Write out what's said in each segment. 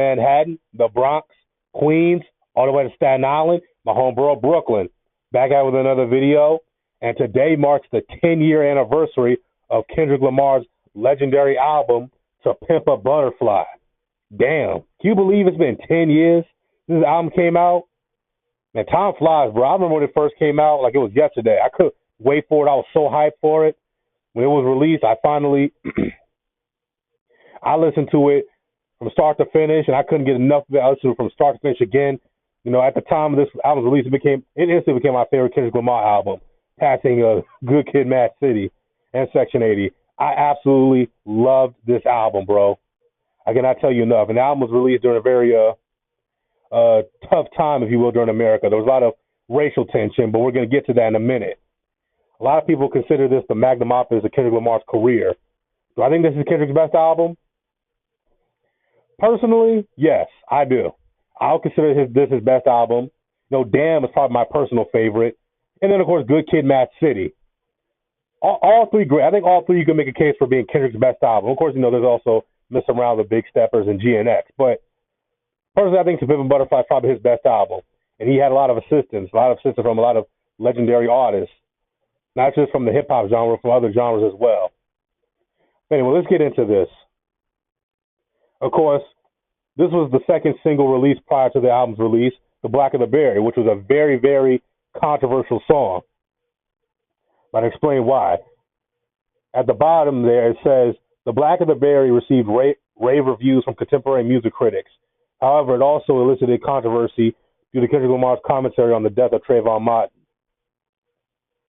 Manhattan, the Bronx, Queens, all the way to Staten Island, my homeborough, Brooklyn. Back out with another video. And today marks the 10-year anniversary of Kendrick Lamar's legendary album, To Pimp a Butterfly. Damn. Can you believe it's been 10 years since this album came out? Man, time flies, bro. I remember when it first came out like it was yesterday. I couldn't wait for it. I was so hyped for it. When it was released, I finally I listened to it from start to finish, and I couldn't get enough of it. I listened to it from start to finish again. You know, at the time of this album's release, it instantly became my favorite Kendrick Lamar album, passing Good Kid, Mad City and Section 80. I absolutely loved this album, bro. I cannot tell you enough. And the album was released during a very tough time, if you will, during America. There was a lot of racial tension, but we're going to get to that in a minute. A lot of people consider this the magnum opus of Kendrick Lamar's career. Do I think this is Kendrick's best album? Personally, yes, I do. I'll consider this his best album. No, Damn is probably my personal favorite. And then, of course, Good Kid, Mad City. All three great. I think all three you can make a case for being Kendrick's best album. Of course, you know, there's also Miss Around the Big Steppers and GNX. But personally, I think To Pimp a Butterfly is probably his best album. And he had a lot of assistance from a lot of legendary artists, not just from the hip-hop genre, from other genres as well. Anyway, let's get into this. Of course, this was the second single released prior to the album's release, The Black of the Berry, which was a very, very controversial song. I'll explain why. At the bottom there, it says, The Black of the Berry received rave reviews from contemporary music critics. However, it also elicited controversy due to Kendrick Lamar's commentary on the death of Trayvon Martin.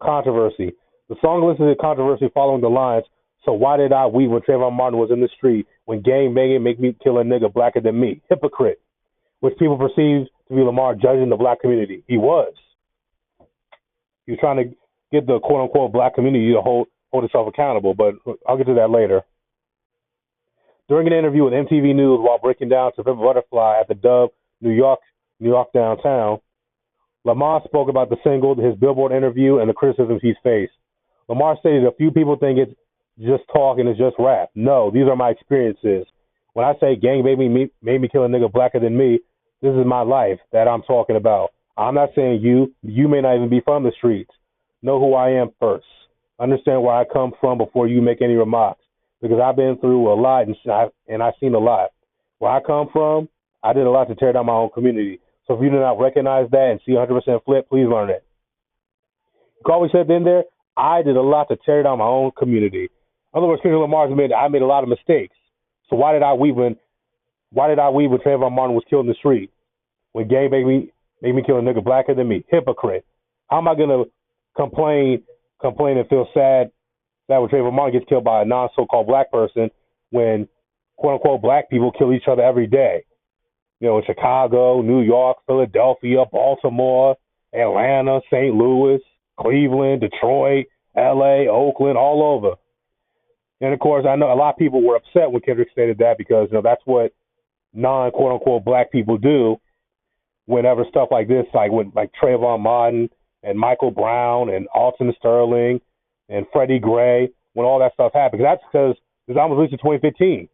Controversy. The song elicited controversy following the lines, so why did I weep when Trayvon Martin was in the street, when gang banging make me kill a nigga blacker than me? Hypocrite, which people perceived to be Lamar judging the black community. He was. He was trying to get the quote-unquote black community to hold itself accountable, but I'll get to that later. During an interview with MTV News while breaking down To Pimp a Butterfly at the Dove, New York downtown, Lamar spoke about the single, his Billboard interview, and the criticisms he's faced. Lamar stated a few people think it's just talk and it's just rap. No, these are my experiences. When I say gang made me kill a nigga blacker than me, this is my life that I'm talking about. I'm not saying you may not even be from the streets. Know who I am first. Understand where I come from before you make any remarks. Because I've been through a lot and I've seen a lot. Where I come from, I did a lot to tear down my own community. So if you do not recognize that and see 100% flip, please learn it. You always said in there, I did a lot to tear down my own community. In other words, Kendrick Lamar admitted I made a lot of mistakes. So why did I weep when Trayvon Martin was killed in the street? When gang made me kill a nigga blacker than me? Hypocrite. How am I gonna complain and feel sad that when Trayvon Martin gets killed by a non-so-called black person when quote-unquote black people kill each other every day? You know, in Chicago, New York, Philadelphia, Baltimore, Atlanta, St. Louis, Cleveland, Detroit, L.A., Oakland, all over. And, of course, I know a lot of people were upset when Kendrick stated that because, you know, that's what non-quote-unquote black people do whenever stuff like this, like Trayvon Martin and Michael Brown and Alton Sterling and Freddie Gray, when all that stuff happened. That's because this album was released in 2015.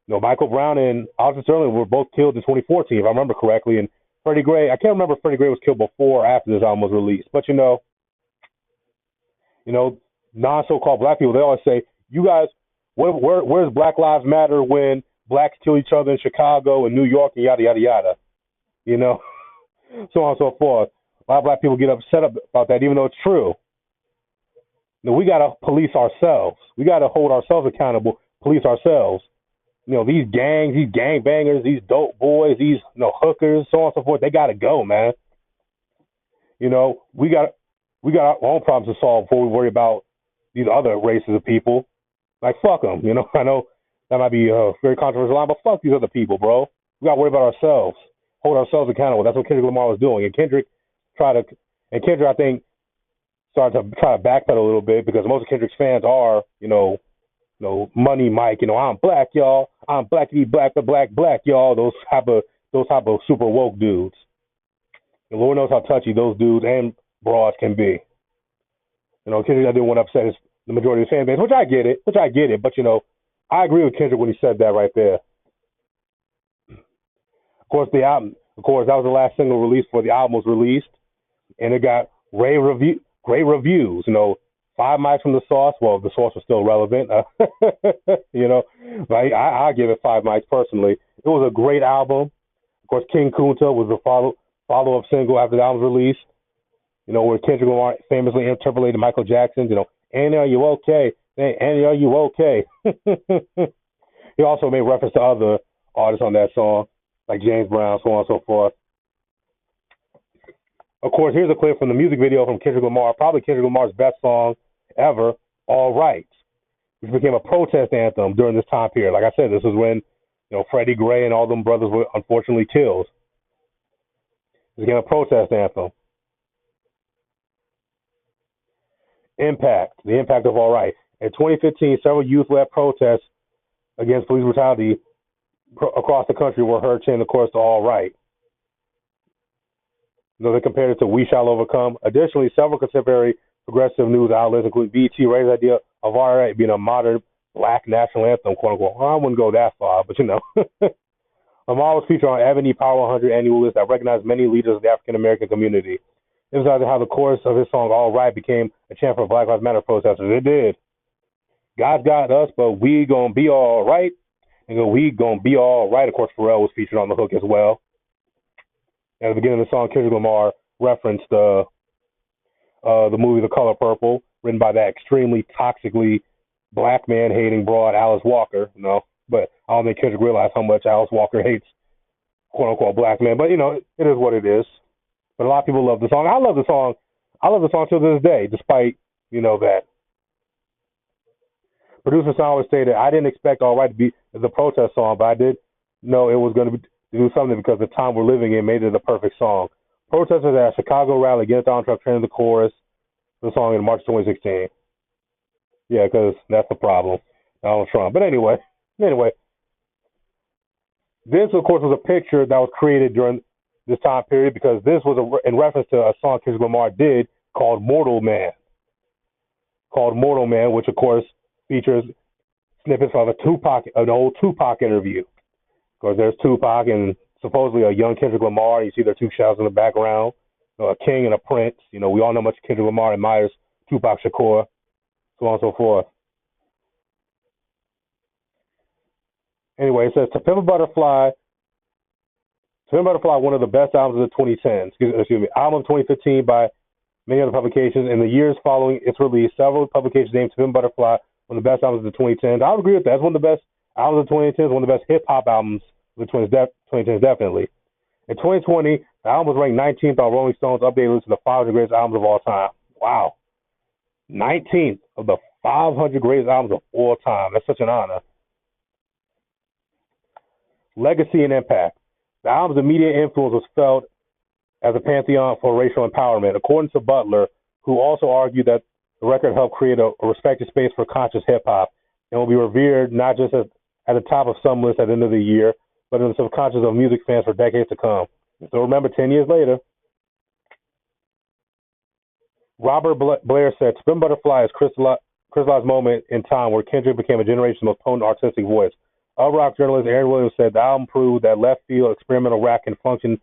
You know, Michael Brown and Alton Sterling were both killed in 2014, if I remember correctly. And Freddie Gray, I can't remember if Freddie Gray was killed before or after this album was released. But, you know, non-so-called black people, they always say, you guys, where's Black Lives Matter when blacks kill each other in Chicago and New York and yada, yada, yada? You know, so on and so forth. A lot of black people get upset about that, even though it's true. You know, we got to police ourselves. We got to hold ourselves accountable, police ourselves. You know, these gangs, these gangbangers, these dope boys, these hookers, so on and so forth, they got to go, man. You know, we got our own problems to solve before we worry about these other races of people. Like, fuck them, you know. I know that might be a very controversial line, but fuck these other people, bro. We got to worry about ourselves, hold ourselves accountable. That's what Kendrick Lamar was doing. And Kendrick, I think, started to try to backpedal a little bit because most of Kendrick's fans are, Money Mike, I'm black, y'all. I'm blackity black, but black, y'all. Those type of super woke dudes. And Lord knows how touchy those dudes and broads can be. Kendrick, I didn't want to upset the majority of his fan base, which I get it. But I agree with Kendrick when he said that right there. Of course, that was the last single released before the album was released, and it got great reviews. 5 mics from the source. Well, the source was still relevant. But I give it 5 mics personally. It was a great album. Of course, King Kunta was the follow up single after the album's release. Where Kendrick Lamar famously interpolated Michael Jackson's. Annie, are you okay? Hey, Annie, are you okay? He also made reference to other artists on that song, like James Brown, so on and so forth. Of course, here's a clip from the music video from Kendrick Lamar, probably Kendrick Lamar's best song ever, All Right, which became a protest anthem during this time period. Like I said, this was when, Freddie Gray and all them brothers were unfortunately killed. It became a protest anthem. The impact of All Right. In 2015, several youth-led protests against police brutality across the country were heard chanting the chorus to All Right. They compared it to We Shall Overcome. Additionally, several contemporary progressive news outlets, including BET, raised the idea of All Right being a modern black national anthem, quote unquote. Well, I wouldn't go that far, but Lamar was featured on Ebony Power 100 annual list that recognized many leaders of the African American community, emphasizing how the chorus of his song All Right became a chant for Black Lives Matter protesters. It did. God's got us, but we gonna be all right. And we gonna be all right. Of course, Pharrell was featured on the hook as well. At the beginning of the song, Kendrick Lamar referenced the movie The Color Purple, written by that extremely toxically black man hating broad Alice Walker. But I don't think Kendrick realized how much Alice Walker hates quote unquote black men. But it is what it is. But a lot of people love the song. I love the song. I love the song to this day, despite that. Producer Son always stated, I didn't expect All Right to be the protest song, but I did know it was going to do something because the time we're living in made it a perfect song. Protesters at a Chicago rally against Donald Trump chanted the chorus of the song in March 2016. Yeah, because that's the problem, Donald Trump. But anyway, this, of course, was a picture that was created during this time period because this was in reference to a song Kendrick Lamar did called Mortal Man. Which, of course, features snippets of an old Tupac interview. Of course, there's Tupac and supposedly a young Kendrick Lamar. You see their two shadows in the background, a king and a prince. We all know much Kendrick Lamar admires Tupac Shakur, so on and so forth. Anyway, it says, To Pimp a Butterfly, one of the best albums of the 2010s. Excuse me, album of 2015 by many other publications. In the years following its release, several publications named To Pimp a Butterfly one of the best albums of the 2010s. I would agree with that. It's one of the best albums of the 2010s, one of the best hip-hop albums of the 2010s, definitely. In 2020, the album was ranked 19th on Rolling Stone's updated list of the 500 greatest albums of all time. Wow. 19th of the 500 greatest albums of all time. That's such an honor. Legacy and impact. The album's immediate influence was felt as a pantheon for racial empowerment. According to Butler, who also argued that the record helped create a respected space for conscious hip-hop and will be revered not just at the top of some lists at the end of the year, but in the subconscious of music fans for decades to come. So remember, 10 years later, Robert Blair said, Spin Butterfly is crystallized moment in time where Kendrick became a generation's most potent artistic voice. Rock journalist Aaron Williams said the album proved that left field experimental rap can function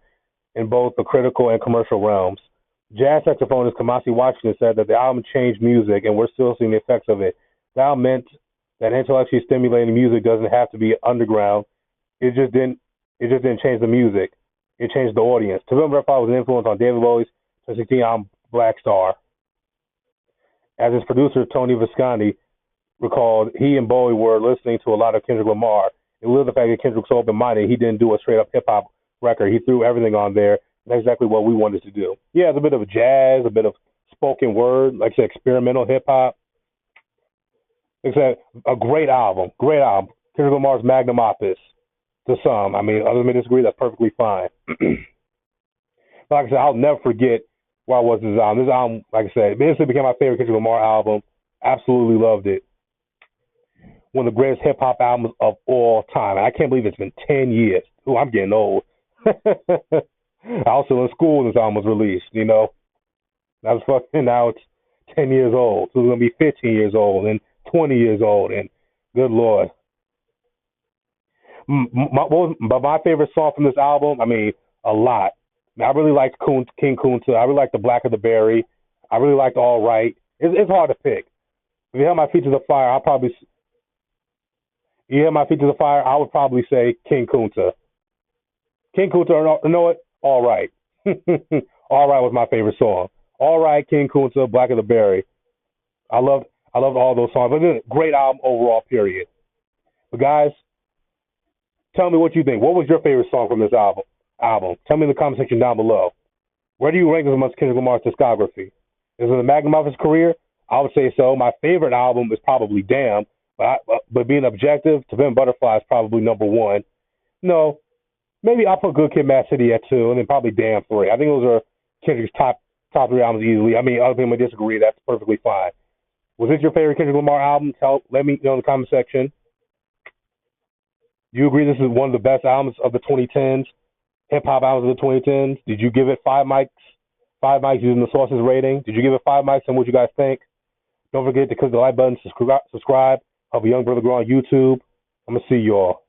in both the critical and commercial realms. Jazz saxophonist Kamasi Washington said that the album changed music and we're still seeing the effects of it. The album meant that intellectually stimulating music doesn't have to be underground. It just didn't change the music. It changed the audience. To Pimp a Butterfly was an influence on David Bowie's 2016 album Black Star. As his producer Tony Visconti recalled, he and Bowie were listening to a lot of Kendrick Lamar. It was the fact that Kendrick was so open-minded, he didn't do a straight-up hip-hop record. He threw everything on there. That's exactly what we wanted to do. Yeah, it's a bit of jazz, a bit of spoken word, like I said, experimental hip-hop. It's a great album. Kendrick Lamar's magnum opus to some. I mean, others may disagree. That's perfectly fine. But like I said, I'll never forget where I was this album. This album, like I said, it basically became my favorite Kendrick Lamar album. Absolutely loved it. One of the greatest hip-hop albums of all time. And I can't believe it's been 10 years. Ooh, I'm getting old. I was still in school when this album was released, you know. Now it's 10 years old. So it's going to be 15 years old and 20 years old. And good Lord. But my favorite song from this album, I mean, a lot. I really liked King Kunta. I really liked The Black of the Berry. I really liked All Right. It's hard to pick. If you have my feet to the fire, you have my feet to the fire, I would probably say King Kunta. King Kunta, or you know what? All Right. All Right was my favorite song. All Right, King Kunta, Black of the Berry. I loved all those songs. But it's a great album overall, period. But guys, tell me what you think. What was your favorite song from this album? Tell me in the comment section down below. Where do you rank this amongst Kendrick Lamar's discography? Is it the magnum of his career? I would say so. My favorite album is probably Damn, but being objective, To Pimp Butterfly is probably number one. No, maybe I'll put Good Kid, Mad City at two, and then probably Damn three. I think those are Kendrick's top three albums easily. I mean, other people may disagree. That's perfectly fine. Was this your favorite Kendrick Lamar album? Let me know in the comment section. Do you agree this is one of the best albums of the 2010s? Hip hop albums of the 2010s? Did you give it 5 mics? 5 mics using the sources rating? Did you give it 5 mics and what you guys think? Don't forget to click the like button, subscribe, help a young brother grow on YouTube. I'm going to see you all.